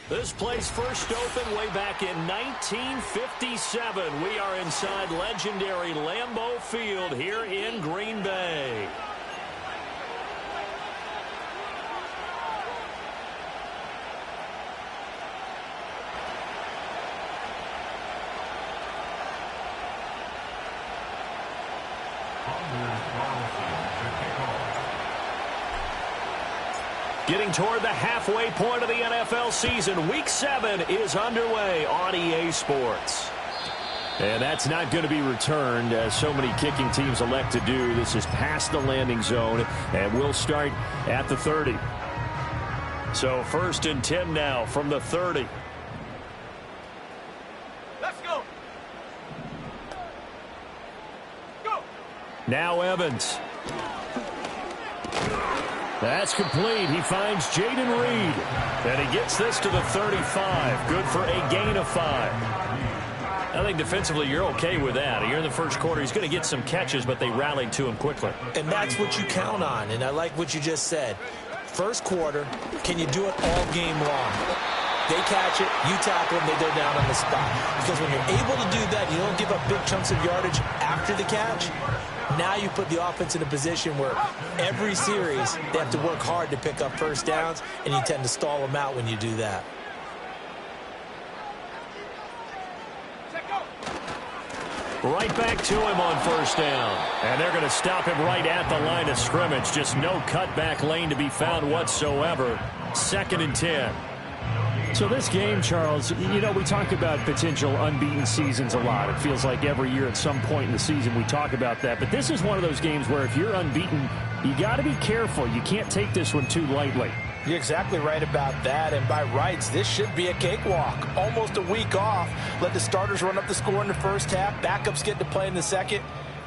This place first opened way back in 1957. We are inside legendary Lambeau Field here in Green Bay. Getting toward the halfway point of the NFL season. Week 7 is underway on EA Sports. And that's not going to be returned, as so many kicking teams elect to do. This is past the landing zone, and we'll start at the 30. So 1st and 10 now from the 30. Let's go. Go. Now Evans. That's complete. He finds Jaden Reed. And he gets this to the 35. Good for a gain of 5. I think defensively you're okay with that. You're in the first quarter. He's going to get some catches, but they rallied to him quickly. And that's what you count on. And I like what you just said. First quarter, can you do it all game long? They catch it, you tackle them, they go down on the spot. Because when you're able to do that, you don't give up big chunks of yardage after the catch. Now you put the offense in a position where every series they have to work hard to pick up first downs, and you tend to stall them out when you do that. Right back to him on first down. And they're going to stop him right at the line of scrimmage. Just no cutback lane to be found whatsoever. 2nd and 10. So this game, Charles, you know, we talk about potential unbeaten seasons a lot. It feels like every year at some point in the season we talk about that. But this is one of those games where if you're unbeaten, you got to be careful. You can't take this one too lightly. You're exactly right about that, and by rights, this should be a cakewalk. Almost a week off. Let the starters run up the score in the first half. Backups get to play in the second.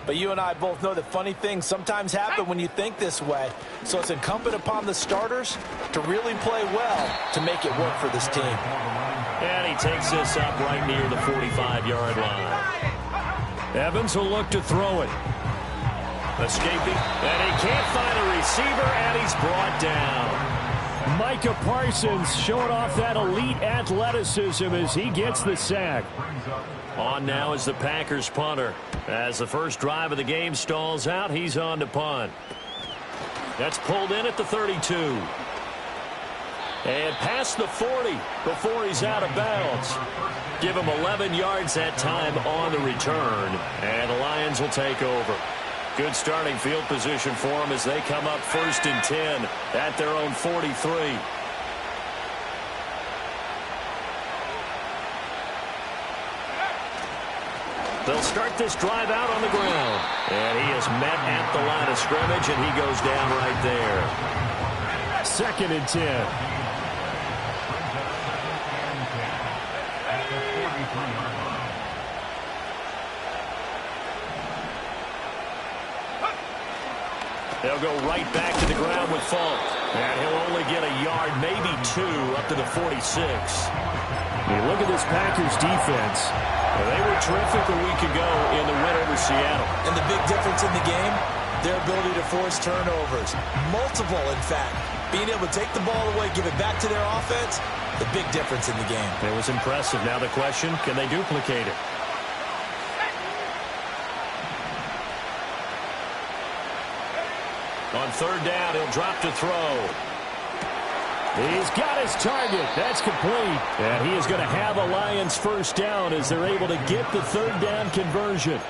But you and I both know that funny things sometimes happen when you think this way. So it's incumbent upon the starters to really play well to make it work for this team. And he takes this up right near the 45-yard line. Evans will look to throw it. Escaping, and he can't find a receiver, and he's brought down. Micah Parsons showing off that elite athleticism as he gets the sack. On now is the Packers punter. As the first drive of the game stalls out, he's on to punt. That's pulled in at the 32. And past the 40 before he's out of bounds. Give him 11 yards that time on the return. And the Lions will take over. Good starting field position for them as they come up 1st and 10 at their own 43. They'll start this drive out on the ground. And he is met at the line of scrimmage, and he goes down right there. 2nd and 10. They'll go right back to the ground with Falk. And he'll only get a yard, maybe 2, up to the 46. You look at this Packers defense. They were terrific a week ago in the win over Seattle. And the big difference in the game, their ability to force turnovers. Multiple, in fact. Being able to take the ball away, give it back to their offense, the big difference in the game. It was impressive. Now the question, can they duplicate it? On 3rd down, he'll drop to throw. He's got his target. That's complete. And he is going to have a Lions first down as they're able to get the 3rd down conversion.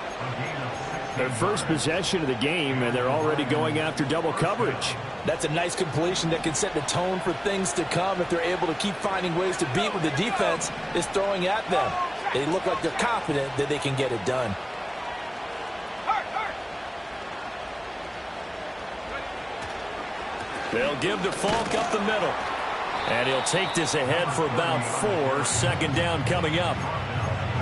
Their first possession of the game, and they're already going after double coverage. That's a nice completion that can set the tone for things to come if they're able to keep finding ways to beat what the defense is throwing at them. They look like they're confident that they can get it done. They'll give to Falk up the middle. And he'll take this ahead for about 4. 2nd down coming up.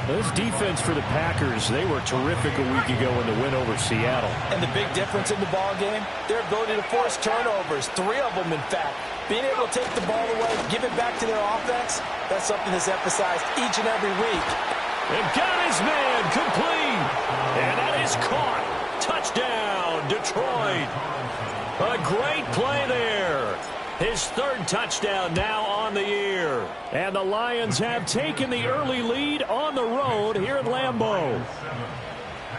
This defense for the Packers, they were terrific a week ago in the win over Seattle. And the big difference in the ball game, their ability to force turnovers. 3 of them, in fact. Being able to take the ball away, give it back to their offense, that's something that's emphasized each and every week. And got his man complete. And that is caught. Touchdown, Detroit. A great play there. His third touchdown now on the year. And the Lions have taken the early lead on the road here at Lambeau.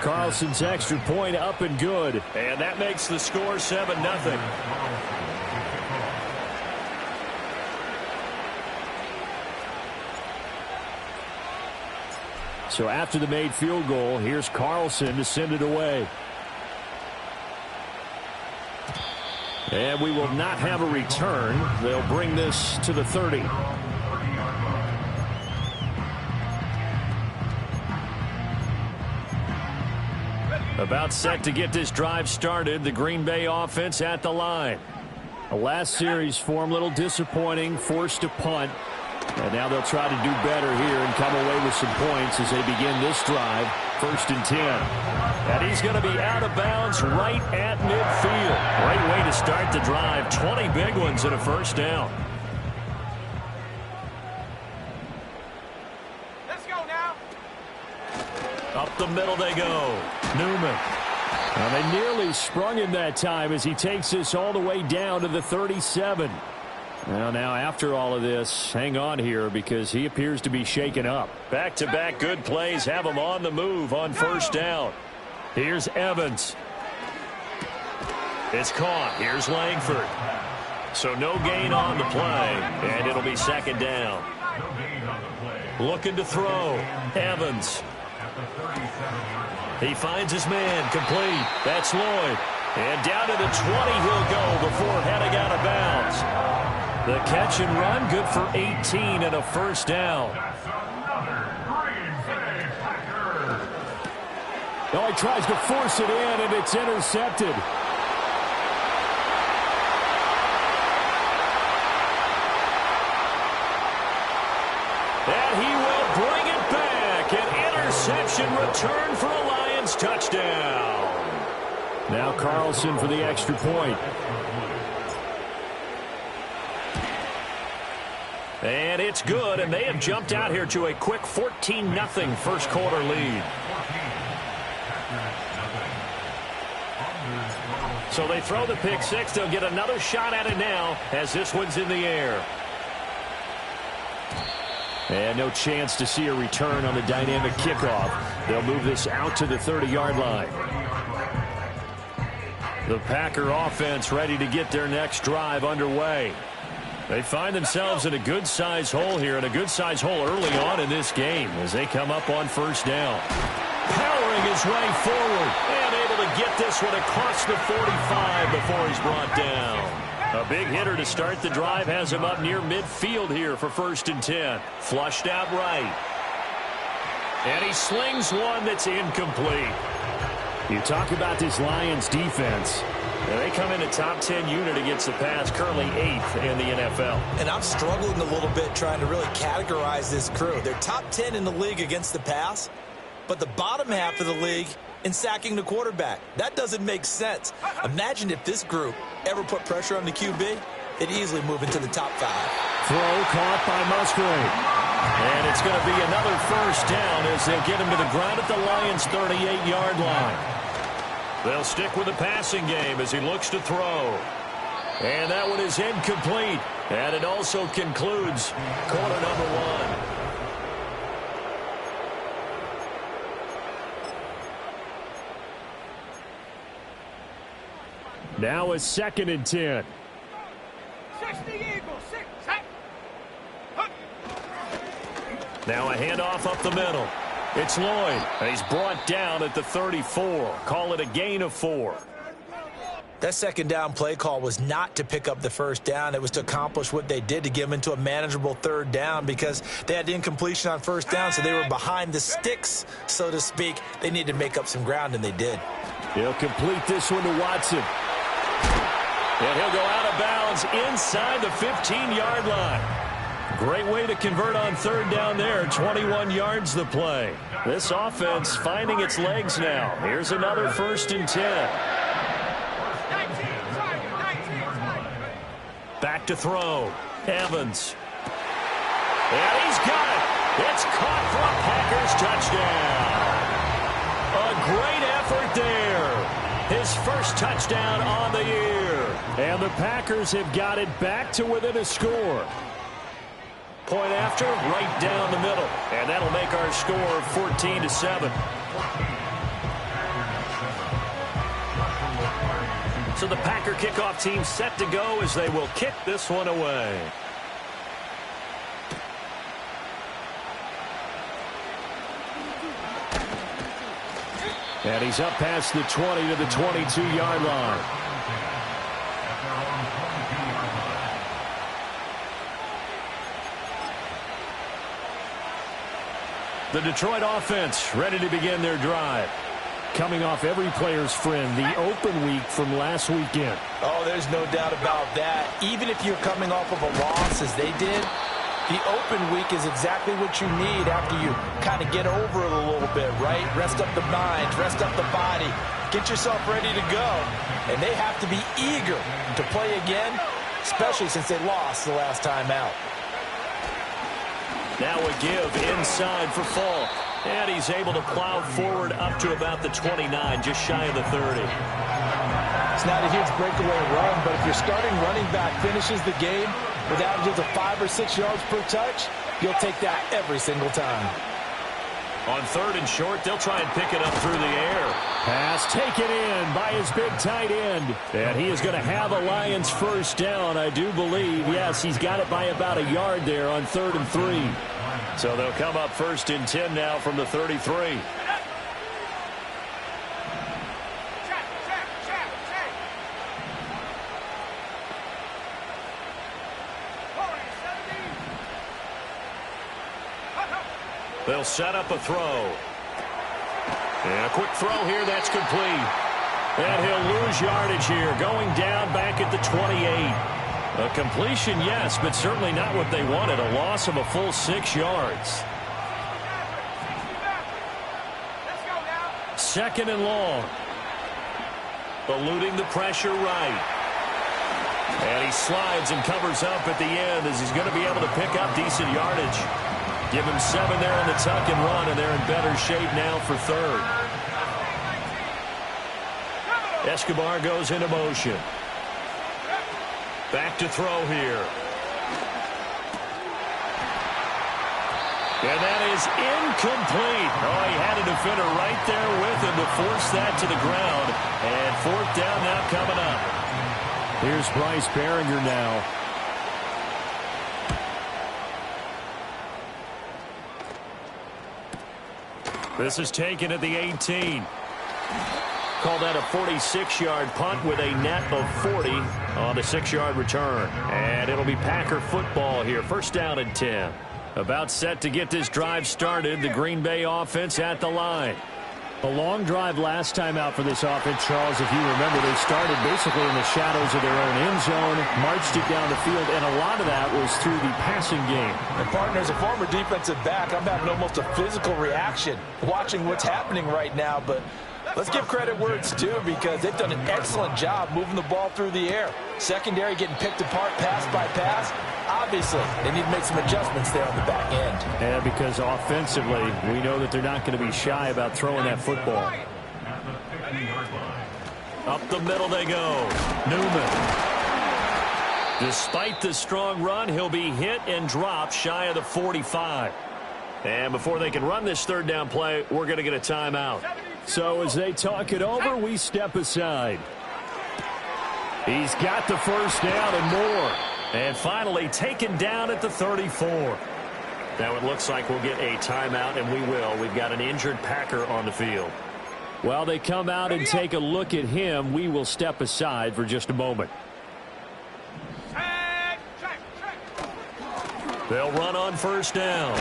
Carlson's extra point up and good. And that makes the score 7-0. So after the made field goal, here's Carlson to send it away. And we will not have a return. They'll bring this to the 30. About set to get this drive started. The Green Bay offense at the line. The last series for them, a little disappointing, forced to punt. And now they'll try to do better here and come away with some points as they begin this drive. 1st and 10. And he's going to be out of bounds right at midfield. Great way to start the drive. 20 big ones and a first down. Let's go now. Up the middle they go. Newman. Well, they nearly sprung him that time as he takes this all the way down to the 37. Well, now after all of this, hang on here because he appears to be shaken up. Back-to-back good plays have him on the move on first down. Here's Evans. It's caught. Here's Langford. So no gain on the play, and it'll be 2nd down. Looking to throw. Evans. He finds his man complete. That's Lloyd. And down to the 20 he'll go before heading out of bounds. The catch and run, good for 18 and a first down. Well, he tries to force it in, and it's intercepted. And he will bring it back. An interception return for a Lions touchdown. Now Carlson for the extra point. And it's good, and they have jumped out here to a quick 14-0 first quarter lead. So they throw the pick six. They'll get another shot at it now as this one's in the air. And no chance to see a return on the dynamic kickoff. They'll move this out to the 30-yard line. The Packer offense ready to get their next drive underway. They find themselves in a good-sized hole here, and a good-sized hole early on in this game as they come up on first down. Powering his way forward and able to get this one across the 45 before he's brought down. A big hitter to start the drive has him up near midfield here for 1st and 10. Flushed out right. And he slings one that's incomplete. You talk about this Lions defense. They come in a top 10 unit against the pass, currently 8th in the NFL. And I'm struggling a little bit trying to really categorize this crew. They're top 10 in the league against the pass, but the bottom half of the league in sacking the quarterback. That doesn't make sense. Imagine if this group ever put pressure on the QB, they'd easily move into the top 5. Throw caught by Musgrave. And it's going to be another first down as they'll get him to the ground at the Lions' 38-yard line. They'll stick with the passing game as he looks to throw. And that one is incomplete. And it also concludes quarter number 1. Now a 2nd and 10. 60 Eagles, 6. Now a handoff up the middle. It's Lloyd. And he's brought down at the 34. Call it a gain of 4. That 2nd down play call was not to pick up the first down. It was to accomplish what they did, to get them into a manageable 3rd down because they had incompletion on first down, so they were behind the sticks, so to speak. They needed to make up some ground, and they did. He'll complete this one to Watson. And he'll go out of bounds inside the 15-yard line. Great way to convert on 3rd down there. 21 yards the play. This offense finding its legs now. Here's another 1st and 10. Back to throw. Evans. And he's got it. It's caught for a Packers touchdown. A great effort there. his first touchdown on the year. And the Packers have got it back to within a score. Point after, right down the middle. And that'll make our score 14-7. So the Packer kickoff team set to go as they will kick this one away. And he's up past the 20 to the 22-yard line. The Detroit offense ready to begin their drive. Coming off every player's friend, the open week from last weekend. Oh, there's no doubt about that. Even if you're coming off of a loss as they did, the open week is exactly what you need after you kind of get over it a little bit, right? Rest up the mind, rest up the body, get yourself ready to go. And they have to be eager to play again, especially since they lost the last time out. Now a give inside for Falk. And he's able to plow forward up to about the 29, just shy of the 30. It's not a huge breakaway run, but if your starting running back finishes the game with averages of 5 or 6 yards per touch, you'll take that every single time. On 3rd and short, they'll try and pick it up through the air. Pass taken in by his big tight end. And he is going to have a Lions first down, I do believe. Yes, he's got it by about a yard there on 3rd and 3. So they'll come up 1st and 10 now from the 33. They'll set up a throw. And a quick throw here, that's complete. And he'll lose yardage here, going down back at the 28. A completion, yes, but certainly not what they wanted. A loss of a full 6 yards. 2nd and long. Eluding the pressure right. And he slides and covers up at the end as he's going to be able to pick up decent yardage. Give him 7 there on the tuck and run, and they're in better shape now for 3rd. Escobar goes into motion. Back to throw here. And that is incomplete. Oh, he had a defender right there with him to force that to the ground. And 4th down now coming up. Here's Bryce Behringer now. This is taken at the 18. Call that a 46-yard punt with a net of 40 on the 6-yard return. And it'll be Packer football here. 1st down and 10. About set to get this drive started. The Green Bay offense at the line. A long drive last time out for this offense, Charles. If you remember, they started basically in the shadows of their own end zone, marched it down the field, and a lot of that was through the passing game. And partner, as a former defensive back, I'm having almost a physical reaction watching what's happening right now, but let's give credit where it's due because they've done an excellent job moving the ball through the air. Secondary getting picked apart pass by pass. Obviously, they need to make some adjustments there on the back end. And because offensively, we know that they're not going to be shy about throwing that football. Up the middle they go. Newman. Despite the strong run, he'll be hit and dropped shy of the 45. And before they can run this 3rd down play, we're going to get a timeout. So as they talk it over, we step aside. He's got the 1st down and more. And finally taken down at the 34. Now it looks like we'll get a timeout, and we will. We've got an injured Packer on the field. While they come out and take a look at him, we will step aside for just a moment. They'll run on 1st down.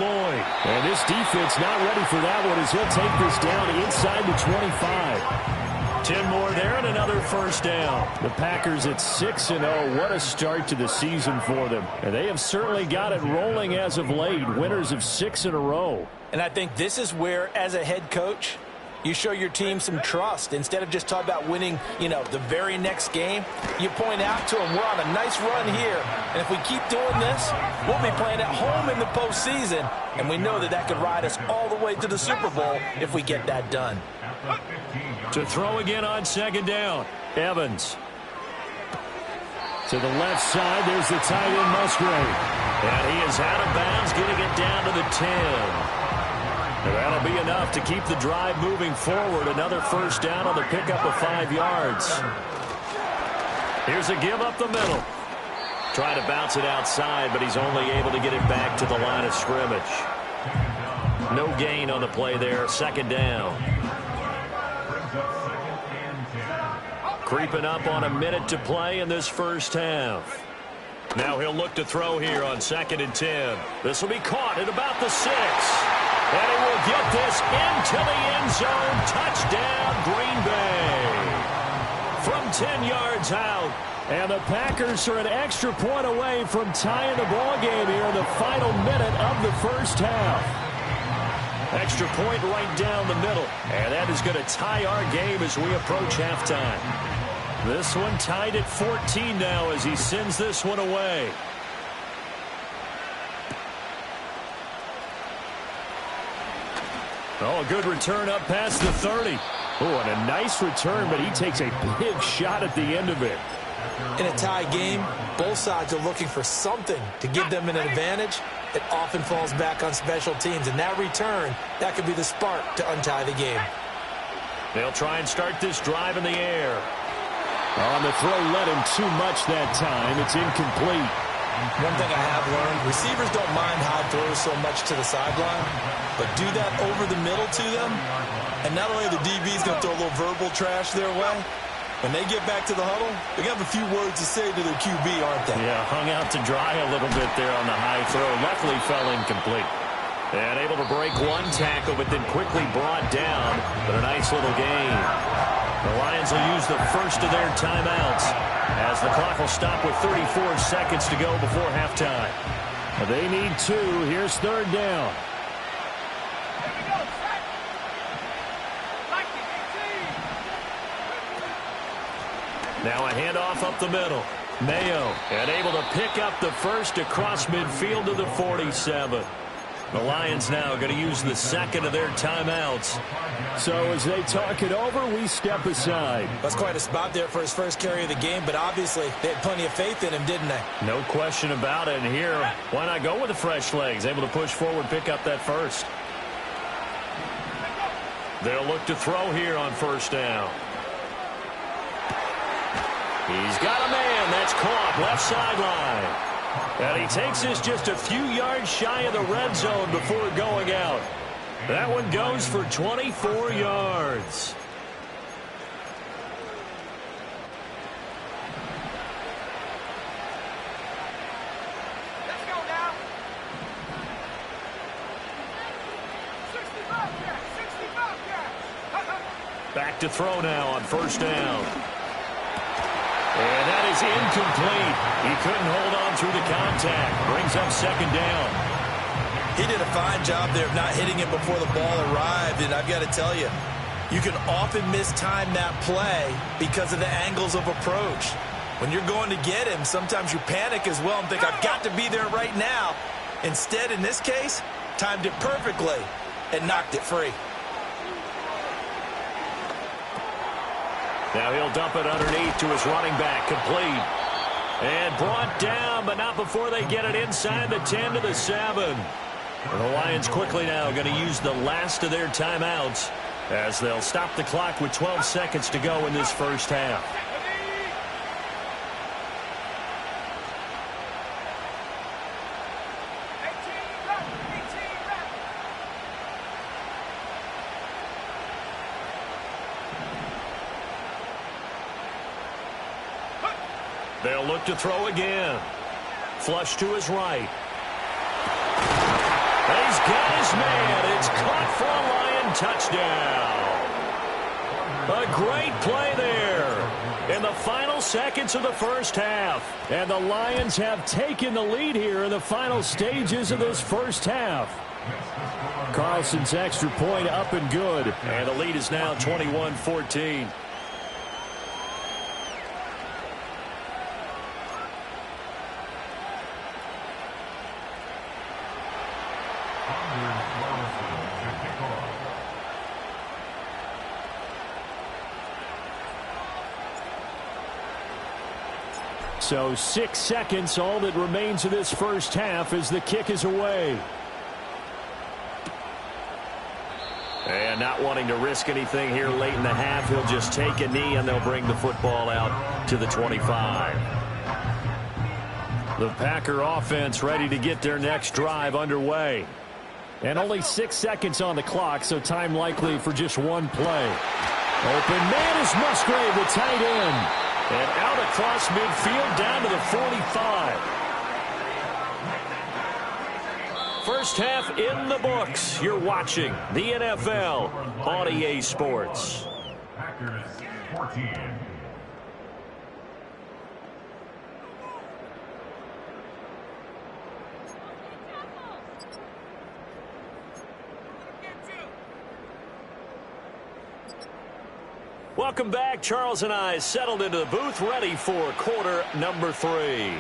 Lloyd. And this defense not ready for that one as he'll take this down inside the 25. 10 more there and another 1st down. The Packers at 6-0. What a start to the season for them. And they have certainly got it rolling as of late. Winners of 6 in a row. And I think this is where, as a head coach, you show your team some trust. Instead of just talking about winning, the very next game, you point out to them, we're on a nice run here. And if we keep doing this, we'll be playing at home in the postseason. And we know that that could ride us all the way to the Super Bowl if we get that done. To throw again on second down. Evans. To the left side, there's the tight end, Musgrave. And he is out of bounds, getting it down to the 10. And that'll be enough to keep the drive moving forward. Another first down on the pickup of 5 yards. Here's a give up the middle. Trying to bounce it outside, but he's only able to get it back to the line of scrimmage. No gain on the play there. Second down. Creeping up on a minute to play in this first half. Now he'll look to throw here on 2nd and 10. This will be caught at about the 6. And he will get this into the end zone. Touchdown, Green Bay. From 10 yards out. And the Packers are an extra point away from tying the ball game here in the final minute of the first half. Extra point right down the middle. And that is going to tie our game as we approach halftime. This one tied at 14 now as he sends this one away. Oh, a good return up past the 30. Oh, and a nice return, but he takes a big shot at the end of it. In a tie game, both sides are looking for something to give them an advantage. It often falls back on special teams, and that return, that could be the spark to untie the game. They'll try and start this drive in the air. On the throw, let him too much that time. It's incomplete. One thing I have learned, receivers don't mind high throws so much to the sideline, but do that over the middle to them, and not only are the DBs going to throw a little verbal trash their way, when they get back to the huddle, they have a few words to say to their QB, aren't they? Yeah, hung out to dry a little bit there on the high throw. Luckily fell incomplete. And able to break one tackle, but then quickly brought down. But a nice little gain. The Lions will use the first of their timeouts as the clock will stop with 34 seconds to go before halftime. They need 2. Here's 3rd down. Now a handoff up the middle. Mayo, and able to pick up the first across midfield to the 47. The Lions now going to use the second of their timeouts. So as they talk it over, we step aside. That's quite a spot there for his first carry of the game, but obviously they had plenty of faith in him, didn't they? No question about it. And here, why not go with the fresh legs? Able to push forward, pick up that first. They'll look to throw here on first down. He's got a man. That's caught left sideline. And he takes this just a few yards shy of the red zone before going out. That one goes for 24 yards. Let's go now. 65 yards. Back to throw now on first down. And that is incomplete. He couldn't hold on through the contact. Brings up second down. He did a fine job there of not hitting it before the ball arrived, and I've got to tell you, you can often mistime that play because of the angles of approach. When you're going to get him, sometimes you panic as well and think, I've got to be there right now. Instead, in this case, timed it perfectly and knocked it free. Now he'll dump it underneath to his running back, complete. And brought down, but not before they get it inside the 10 to the 7. And the Lions quickly now going to use the last of their timeouts as they'll stop the clock with 12 seconds to go in this first half. They'll look to throw again. Flush to his right. And he's got his man. It's caught for a Lion touchdown. A great play there in the final seconds of the first half. And the Lions have taken the lead here in the final stages of this first half. Carlson's extra point up and good. And the lead is now 21-14. So 6 seconds, all that remains of this first half as the kick is away. And not wanting to risk anything here late in the half, he'll just take a knee and they'll bring the football out to the 25. The Packer offense ready to get their next drive underway. And only 6 seconds on the clock, so time likely for just one play. Open man is Musgrave, the tight end. And out across midfield down to the 45. First half in the books. You're watching the NFL on EA Sports. Packers 14. Welcome back. Charles and I settled into the booth, ready for quarter number 3.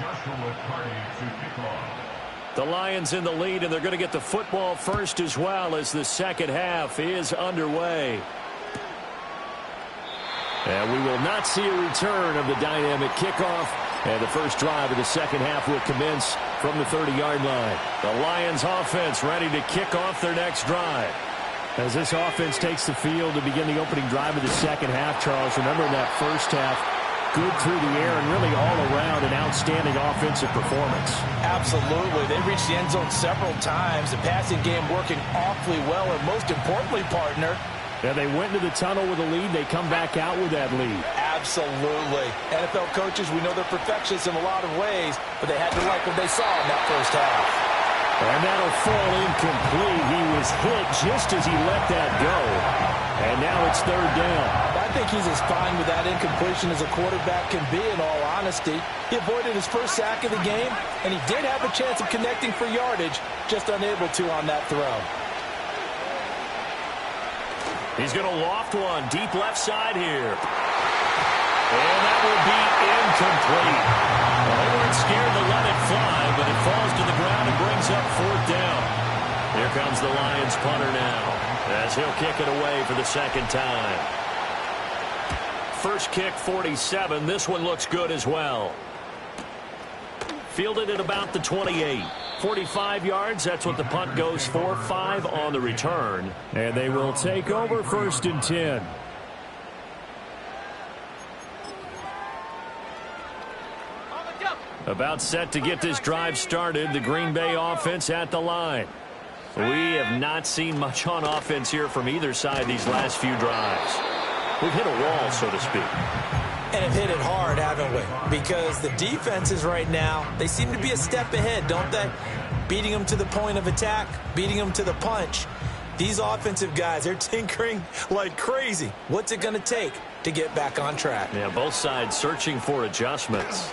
Joshua Carney to kick off. The Lions in the lead, and they're going to get the football first as well as the second half is underway. And we will not see a return of the dynamic kickoff. And the first drive of the second half will commence from the 30-yard line. The Lions offense ready to kick off their next drive. As this offense takes the field to begin the opening drive of the second half, Charles, remember in that first half, good through the air and really all around an outstanding offensive performance. Absolutely. They reached the end zone several times. The passing game working awfully well, and most importantly, partner, yeah, they went into the tunnel with a lead. They come back out with that lead. Absolutely. NFL coaches, we know they're perfectionists in a lot of ways, but they had to like what they saw in that first half. And that'll fall incomplete. He was hit just as he let that go. And now it's third down. I think he's as fine with that incompletion as a quarterback can be, in all honesty. He avoided his first sack of the game, and he did have a chance of connecting for yardage, just unable to on that throw. He's going to loft one deep left side here. And that will be incomplete. Well, they weren't scared to let it fly, but it falls to the ground and brings up fourth down. Here comes the Lions punter now, as he'll kick it away for the second time. First kick, 47. This one looks good as well. Fielded at about the 28. 45 yards, that's what the punt goes for. 5 on the return. And they will take over first and 10. About set to get this drive started. The Green Bay offense at the line. We have not seen much on offense here from either side these last few drives. We've hit a wall, so to speak. And have hit it hard, haven't we? Because the defenses right now, they seem to be a step ahead, don't they? Beating them to the point of attack, beating them to the punch. These offensive guys, they're tinkering like crazy. What's it going to take to get back on track? Yeah, both sides searching for adjustments.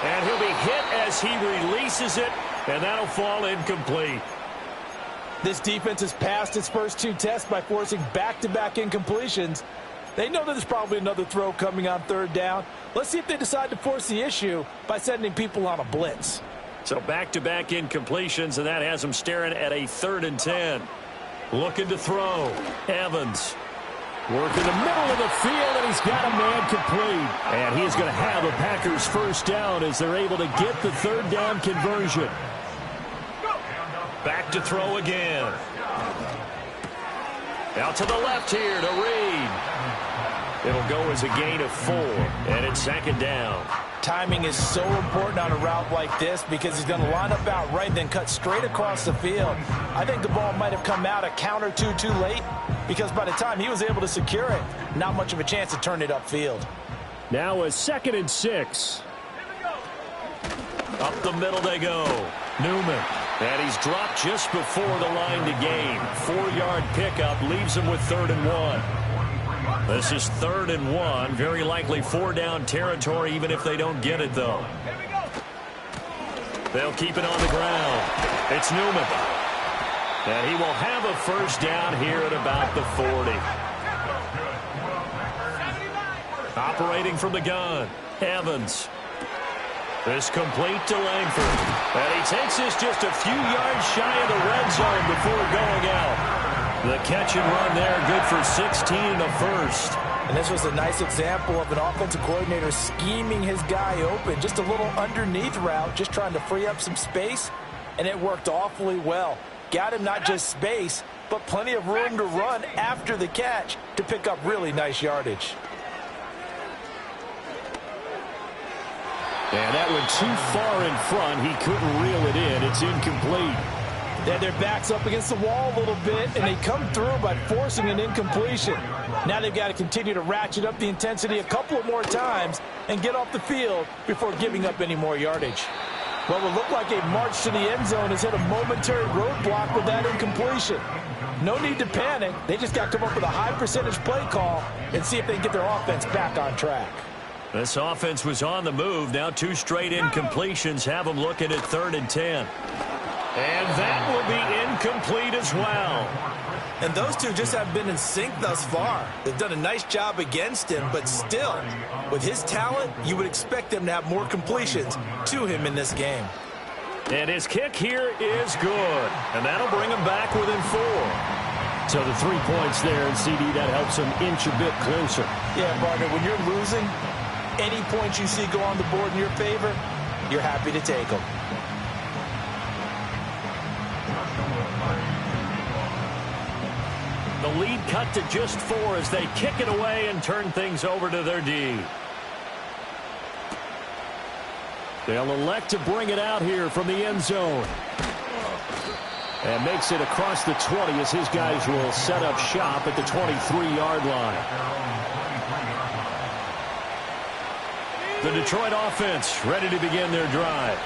And he'll be hit as he releases it, and that'll fall incomplete. This defense has passed its first 2 tests by forcing back-to-back incompletions. They know that there's probably another throw coming on third down. Let's see if they decide to force the issue by sending people on a blitz. So back-to-back incompletions, and that has them staring at a 3rd and 10. Looking to throw. Evans. Working the middle of the field, and he's got a man complete. And he's going to have a Packers first down as they're able to get the third down conversion. Back to throw again. Out to the left here to Reed. It'll go as a gain of 4, and it's second down. Timing is so important on a route like this because he's going to line up out right, then cut straight across the field. I think the ball might have come out a count or two too late because by the time he was able to secure it, not much of a chance to turn it upfield. Now a 2nd and 6. Up the middle they go. Newman. And he's dropped just before the line to gain. 4-yard pickup leaves him with 3rd and 1. This is 3rd and 1. Very likely 4-down territory, even if they don't get it, though. They'll keep it on the ground. It's Newman. And he will have a first down here at about the 40. Operating from the gun. Evans. This complete to Langford. And he takes this just a few yards shy of the red zone before going out. The catch and run there, good for 16 and a first. And this was a nice example of an offensive coordinator scheming his guy open. Just a little underneath route, just trying to free up some space. And it worked awfully well. Got him not just space, but plenty of room to run after the catch to pick up really nice yardage. And that went too far in front. He couldn't reel it in. It's incomplete. Then their backs up against the wall a little bit, and they come through by forcing an incompletion. Now they've got to continue to ratchet up the intensity a couple of more times and get off the field before giving up any more yardage. What would look like a march to the end zone has hit a momentary roadblock with that incompletion. No need to panic. They just got to come up with a high percentage play call and see if they can get their offense back on track. This offense was on the move. Now 2 straight incompletions have them looking at 3rd and 10. And that will be incomplete as well. And those two just have been in sync thus far. They've done a nice job against him, but still, with his talent, you would expect them to have more completions to him in this game. And his kick here is good. And that'll bring him back within 4. So the 3 points there, and CD, that helps him inch a bit closer. Yeah, partner, when you're losing, any points you see go on the board in your favor, you're happy to take them. The lead cut to just 4 as they kick it away and turn things over to their D. They'll elect to bring it out here from the end zone. And makes it across the 20 as his guys will set up shop at the 23-yard line. The Detroit offense ready to begin their drive.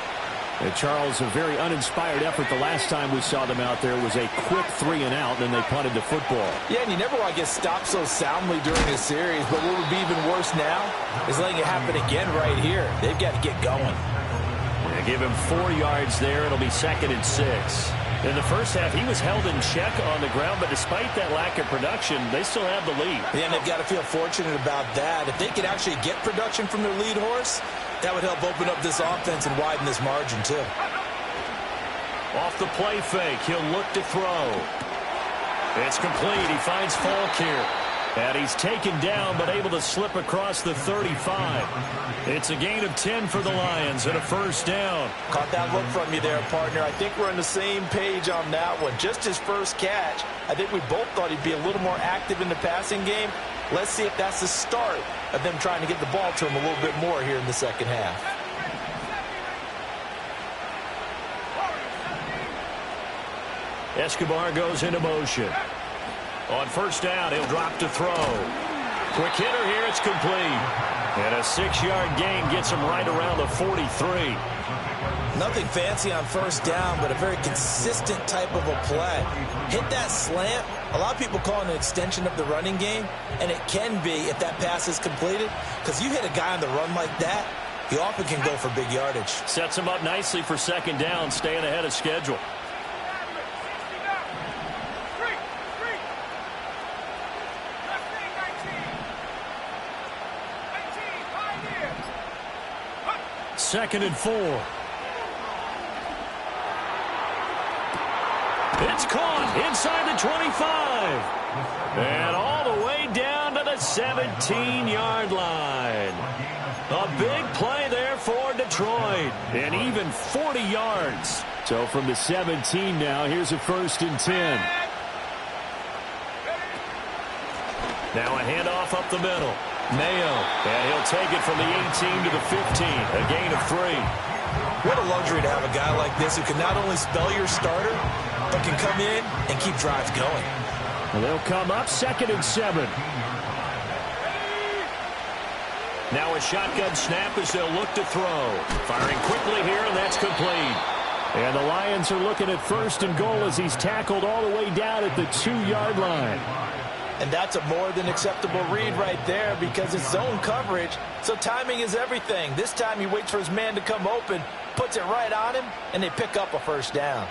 And Charles, a very uninspired effort the last time we saw them out there was a quick 3 and out, and then they punted the football. Yeah, and you never want to get stopped so soundly during a series, but what would be even worse now is letting it happen again right here. They've got to get going. Yeah, give him 4 yards there. It'll be 2nd and 6. In the first half, he was held in check on the ground, but despite that lack of production, they still have the lead. Yeah, and they've got to feel fortunate about that. If they could actually get production from their lead horse, that would help open up this offense and widen this margin, too. Off the play fake, he'll look to throw. It's complete. He finds Falk here. And he's taken down, but able to slip across the 35. It's a gain of 10 for the Lions and a first down. Caught that look from you there, partner. I think we're on the same page on that one. Just his first catch. I think we both thought he'd be a little more active in the passing game. Let's see if that's the start of them trying to get the ball to him a little bit more here in the second half. Escobar goes into motion. On first down, he'll drop to throw. Quick hitter here, it's complete. And a 6-yard gain gets him right around the 43. Nothing fancy on first down, but a very consistent type of a play. Hit that slant. A lot of people call it an extension of the running game, and it can be if that pass is completed, because you hit a guy on the run like that, he often can go for big yardage. Sets him up nicely for second down, staying ahead of schedule. Second and 4. It's caught inside the 25. And all the way down to the 17-yard line. A big play there for Detroit. And even 40 yards. So from the 17 now, here's a 1st and 10. Now a handoff up the middle. Mayo, and he'll take it from the 18 to the 15, a gain of 3. What a luxury to have a guy like this who can not only spell your starter, but can come in and keep drives going. Well, they'll come up 2nd and 7. Now a shotgun snap as they'll look to throw. Firing quickly here, and that's complete. And the Lions are looking at 1st and goal as he's tackled all the way down at the 2-yard line. And that's a more than acceptable read right there because it's zone coverage, so timing is everything. This time he waits for his man to come open, puts it right on him, and they pick up a first down.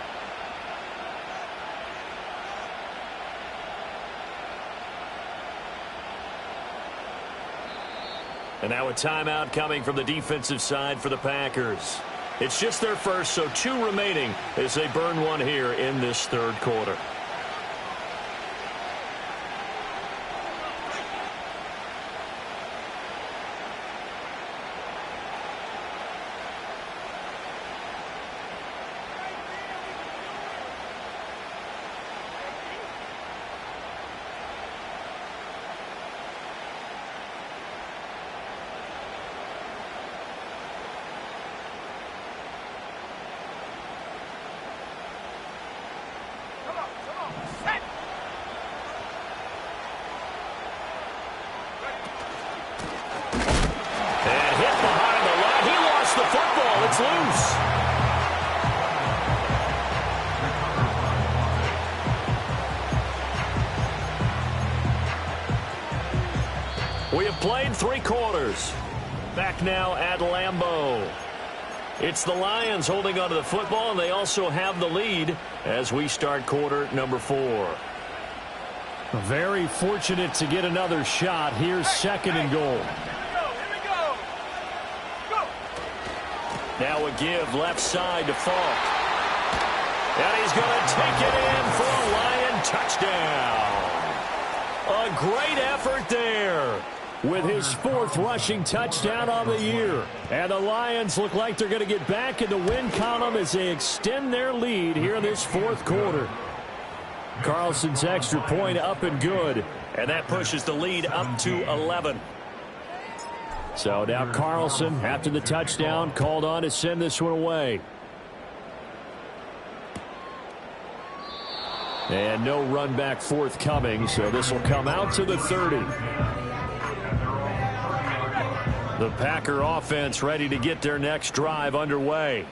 And now a timeout coming from the defensive side for the Packers. It's just their first, so 2 remaining as they burn one here in this third quarter. It's loose. We have played 3 quarters. Back now at Lambeau. It's the Lions holding onto the football, and they also have the lead as we start quarter number 4. Very fortunate to get another shot. Here's 2nd and goal. Now a give left side to Falk. And he's going to take it in for a Lion touchdown. A great effort there. With his 4th rushing touchdown on the year. And the Lions look like they're going to get back in the win column as they extend their lead here in this 4th quarter. Carlson's extra point up and good. And that pushes the lead up to 11. So now Carlson, after the touchdown, called on to send this one away. And no run back forthcoming, so this will come out to the 30. The Packer offense ready to get their next drive underway.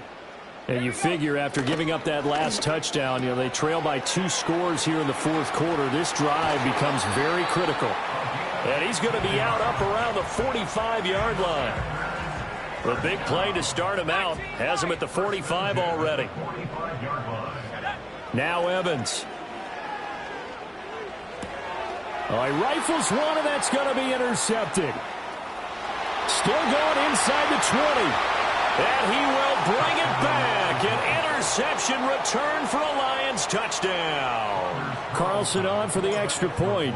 And you figure after giving up that last touchdown, they trail by 2 scores here in the 4th quarter. This drive becomes very critical. And he's going to be out up around the 45-yard line. The big play to start him out has him at the 45 already. Now Evans. He rifles one, and that's going to be intercepted. Still going inside the 20. And he will bring it back. An interception return for a Lions touchdown. Carlson on for the extra point.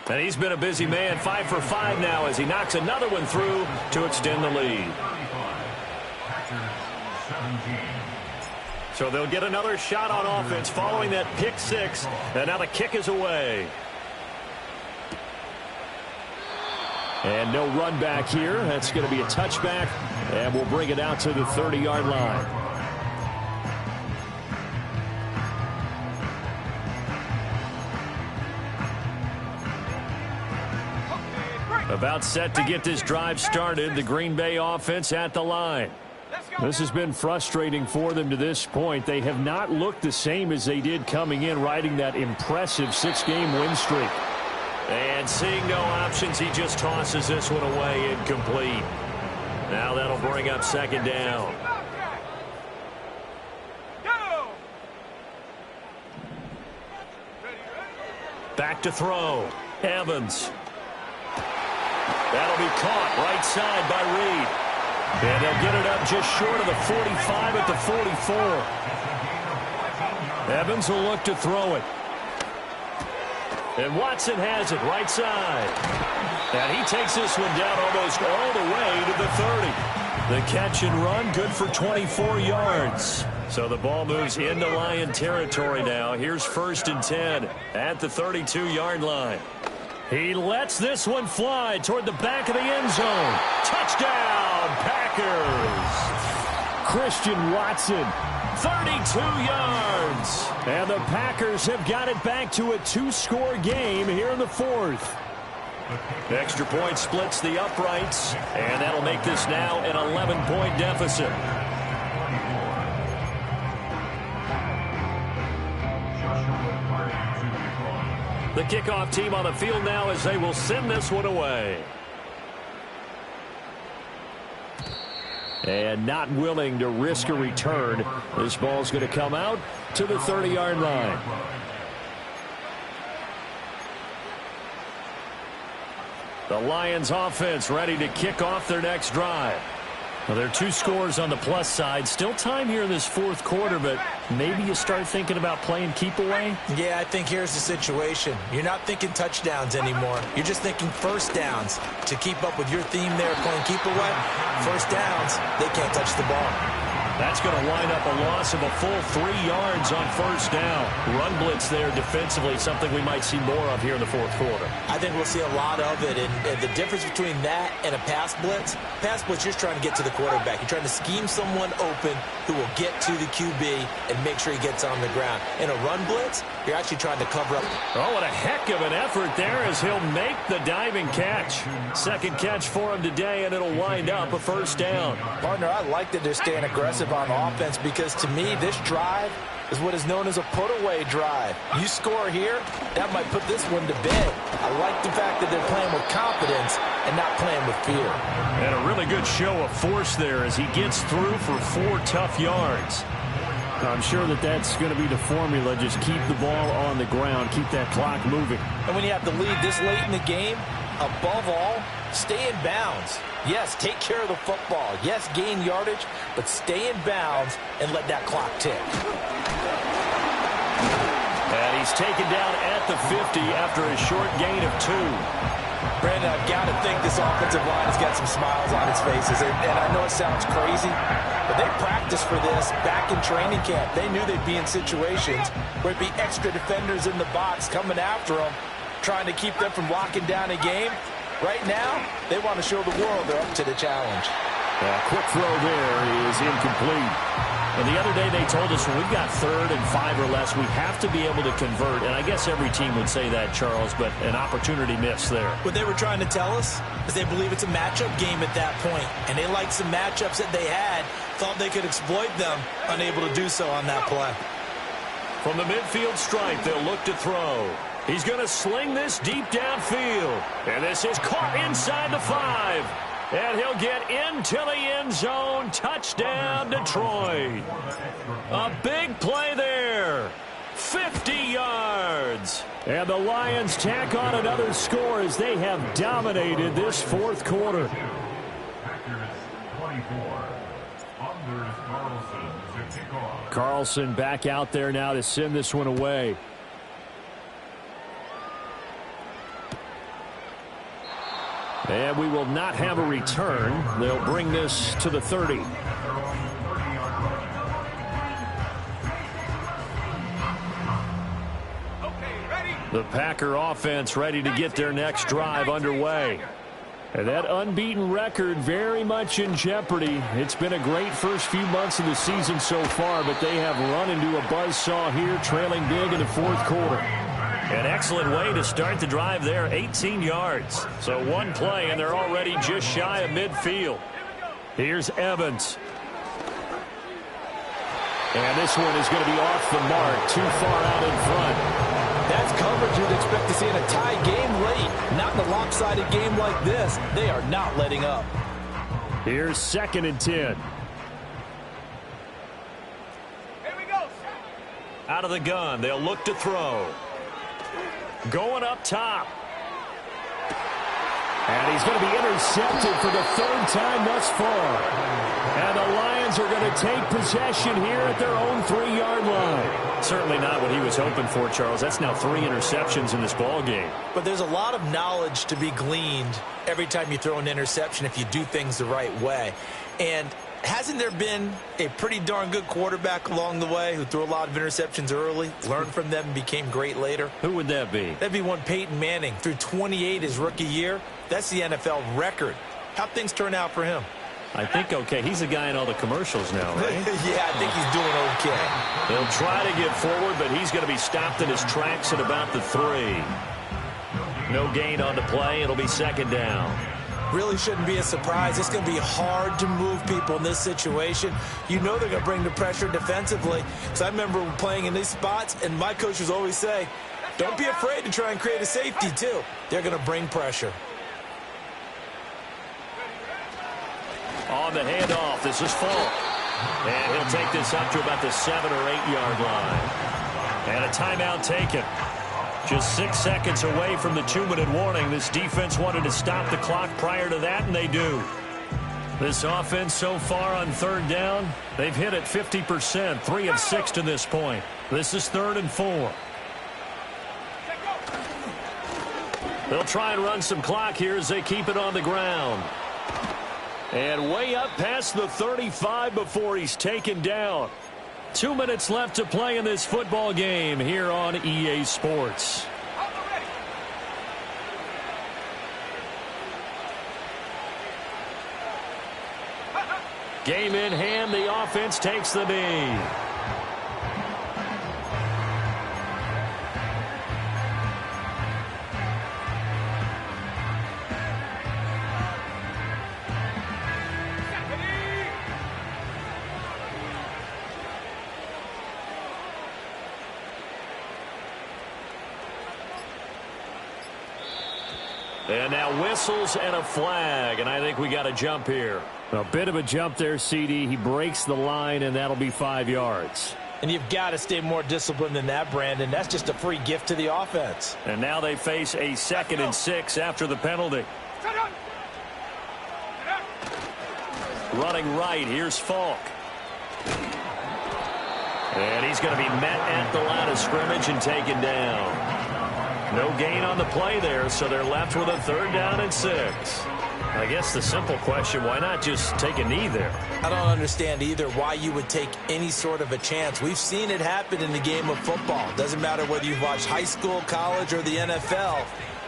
And he's been a busy man, 5 for 5 now as he knocks another one through to extend the lead. So they'll get another shot on offense following that pick 6. And now the kick is away. And no run back here. That's going to be a touchback. And we'll bring it out to the 30-yard line. About set to get this drive started. The Green Bay offense at the line. This has been frustrating for them to this point. They have not looked the same as they did coming in, riding that impressive 6-game win streak. And seeing no options, he just tosses this one away incomplete. Now that'll bring up 2nd down. Back to throw. Evans. That'll be caught right side by Reed. And they'll get it up just short of the 45 at the 44. Evans will look to throw it. And Watson has it right side. And he takes this one down almost all the way to the 30. The catch and run good for 24 yards. So the ball moves into Lion territory now. Here's 1st and 10 at the 32-yard line. He lets this one fly toward the back of the end zone. Touchdown, Packers. Christian Watson. 32 yards. And the Packers have got it back to a 2-score game here in the 4th. Extra point splits the uprights, and that'll make this now an 11-point deficit. The kickoff team on the field now as they will send this one away. And not willing to risk a return. This ball's going to come out to the 30-yard line. The Lions offense ready to kick off their next drive. Well, there are 2 scores on the plus side. Still time here in this fourth quarter, but maybe you start thinking about playing keep away? Yeah, I think here's the situation. You're not thinking touchdowns anymore. You're just thinking first downs. To keep up with your theme there, playing keep away, first downs, they can't touch the ball. That's going to wind up a loss of a full 3 yards on first down. Run blitz there defensively, something we might see more of here in the fourth quarter. I think we'll see a lot of it, and the difference between that and a pass blitz, you're just trying to get to the quarterback. You're trying to scheme someone open who will get to the QB and make sure he gets on the ground. In a run blitz, you're actually trying to cover up. Oh, what a heck of an effort there as he'll make the diving catch. Second catch for him today, and it'll wind up a first down. Partner, I like that they're staying aggressive on offense because, to me, this drive is what is known as a put-away drive. You score here, that might put this one to bed. I like the fact that they're playing with confidence and not playing with fear. And a really good show of force there as he gets through for 4 tough yards. I'm sure that that's going to be the formula. Just keep the ball on the ground, keep that clock moving. And when you have the lead this late in the game, above all, stay in bounds. Yes, take care of the football. Yes, gain yardage, but stay in bounds and let that clock tick. And he's taken down at the 50 after a short gain of 2. Brandon, I've got to think this offensive line has got some smiles on its faces. And I know it sounds crazy, but they practiced for this back in training camp. They knew they'd be in situations where it'd be extra defenders in the box coming after them, trying to keep them from locking down a game. Right now, they want to show the world they're up to the challenge. Quick throw there is incomplete. And the other day they told us when we've got 3rd and 5 or less, we have to be able to convert. And I guess every team would say that, Charles, but an opportunity missed there. What they were trying to tell us is they believe it's a matchup game at that point. And they liked some matchups that they had, thought they could exploit them, unable to do so on that play. From the midfield stripe, they'll look to throw. He's going to sling this deep downfield. And this is caught inside the 5. And he'll get into the end zone. Touchdown, Detroit. A big play there. 50 yards. And the Lions tack on another score as they have dominated this fourth quarter. Carlson back out there now to send this one away. And we will not have a return. They'll bring this to the 30. The Packer offense ready to get their next drive underway. And that unbeaten record very much in jeopardy. It's been a great first few months of the season so far, but they have run into a buzzsaw here, trailing big in the fourth quarter. An excellent way to start the drive there, 18 yards. So one play, and they're already just shy of midfield. Here's Evans. And this one is going to be off the mark, too far out in front. That's coverage you'd expect to see in a tie game late. Not in a lopsided game like this. They are not letting up. Here's 2nd and 10. Here we go. Out of the gun, they'll look to throw. Going up top. And he's going to be intercepted for the 3rd time thus far. And the Lions are going to take possession here at their own 3-yard line. Certainly not what he was hoping for, Charles. That's now 3 interceptions in this ball game. But there's a lot of knowledge to be gleaned every time you throw an interception if you do things the right way. And hasn't there been a pretty darn good quarterback along the way who threw a lot of interceptions early, learned from them, and became great later? Who would that be? That'd be one Peyton Manning. Threw 28 his rookie year. That's the NFL record. How'd things turn out for him? I think okay. He's the guy in all the commercials now, right? Yeah, I think he's doing okay. They'll try to get forward, but he's going to be stopped in his tracks at about the 3. No gain on the play. It'll be 2nd down. Really shouldn't be a surprise. It's going to be hard to move people in this situation. You know they're going to bring the pressure defensively. Because I remember playing in these spots, and my coaches always say, don't be afraid to try and create a safety, too. They're going to bring pressure. On the handoff, this is Falk. And he'll take this up to about the 7 or 8 yard line. And a timeout taken. Just 6 seconds away from the 2-minute warning. This defense wanted to stop the clock prior to that, and they do. This offense so far on third down, they've hit it 50%, 3 of 6 to this point. This is 3rd and 4. They'll try and run some clock here as they keep it on the ground. And way up past the 35 before he's taken down. 2 minutes left to play in this football game here on EA Sports. Game in hand, the offense takes the knee. And now whistles and a flag, and I think we got a jump here. A bit of a jump there, CD. He breaks the line, and that'll be 5 yards. And you've got to stay more disciplined than that, Brandon. That's just a free gift to the offense. And now they face a 2nd and 6 after the penalty. Running right, here's Falk. And he's going to be met at the line of scrimmage and taken down. No gain on the play there, so they're left with a 3rd down and 6. I guess the simple question, why not just take a knee there? I don't understand either why you would take any sort of a chance. We've seen it happen in the game of football. Doesn't matter whether you've watched high school, college, or the NFL.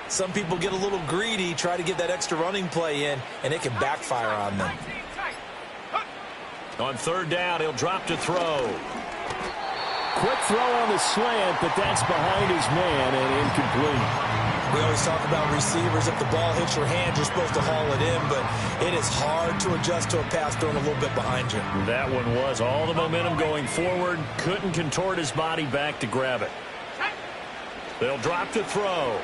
Some people get a little greedy, try to get that extra running play in, and it can backfire on them. On 3rd down, he'll drop to throw. Quick throw on the slant, but that's behind his man and incomplete. We always talk about receivers. If the ball hits your hand, you're supposed to haul it in, but it is hard to adjust to a pass thrown a little bit behind you. That one was all the momentum going forward. Couldn't contort his body back to grab it. They'll drop to throw.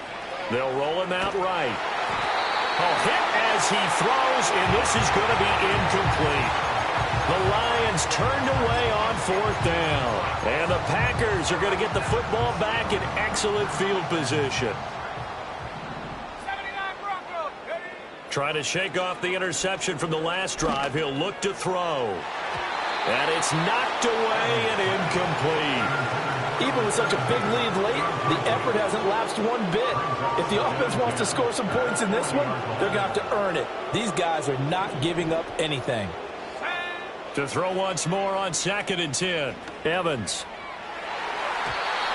They'll roll him out right. Hit as he throws, and this is going to be incomplete. The Lions turned away on 4th down. And the Packers are going to get the football back in excellent field position. Trying to shake off the interception from the last drive. He'll look to throw. And it's knocked away and incomplete. Even with such a big lead late, the effort hasn't lapsed one bit. If the offense wants to score some points in this one, they're going to have to earn it. These guys are not giving up anything. To throw once more on 2nd and 10. Evans.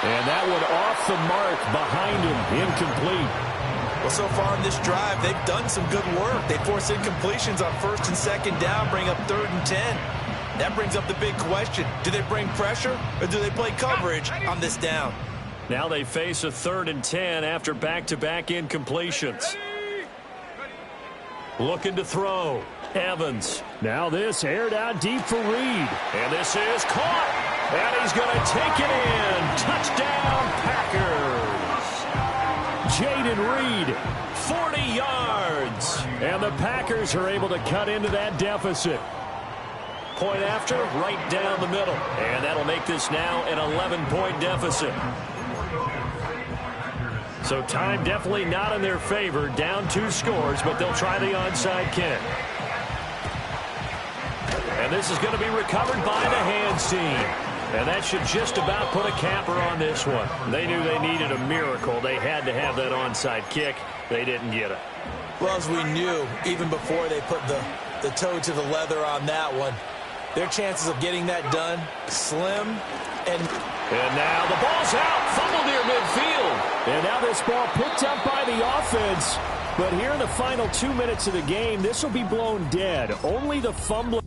And that one off the mark behind him. Incomplete. Well, so far in this drive, they've done some good work. They force incompletions on 1st and 2nd down, bring up 3rd and 10. That brings up the big question. Do they bring pressure or do they play coverage on this down? Now they face a 3rd and 10 after back-to-back incompletions. Looking to throw. Evans. Now this aired out deep for Reed. And this is caught. And he's going to take it in. Touchdown, Packers. Jayden Reed. 40 yards. And the Packers are able to cut into that deficit. Point after, right down the middle. And that'll make this now an 11-point deficit. So time definitely not in their favor. Down 2 scores, but they'll try the onside kick. And this is going to be recovered by the hands team. And that should just about put a capper on this one. They knew they needed a miracle. They had to have that onside kick. They didn't get it. Well, as we knew, even before they put the toe to the leather on that one, their chances of getting that done, slim. And now the ball's out. Fumble near midfield. And now this ball picked up by the offense. But here in the final 2 minutes of the game, this will be blown dead. Only the fumble.